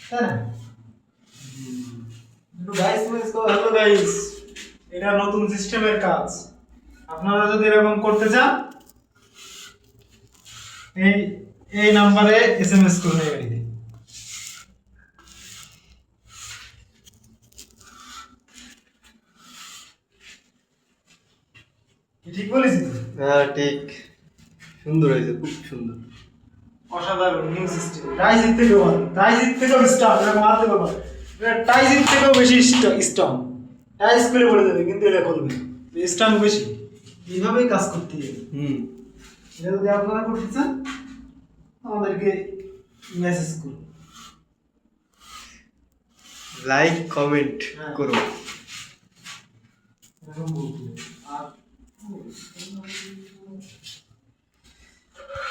তাই না? একটু গাইস মেসেজ করো, হ্যালো গাইস, এটা নতুন সিস্টেমের কাজ। আপনারা যদি এরকম করতে চান এই এই নাম্বারে এসএমএস করুন এই আইডি। ঠিক বলেছি তো? হ্যাঁ ঠিক, সুন্দর হয়েছে, খুব সুন্দর। অসাধারণ নিউ সিস্টেম। টাইজির থেকেও ভালো, টাইজির থেকেও স্ট্রং, এরকম মারতে পারবো। এটা টাইজির থেকেও বেশি স্ট্রং। টাইজ খুলে পড়ে যাবে কিন্তু এটা খুলবে, স্ট্রং বেশি। এইভাবেই কাজ করতে হবে। এটা যদি আপনারা করতে চান আমাদেরকে মেসেজ করুন, লাইক কমেন্ট হ্যাঁ। করো। এরকম বলতে হবে। আর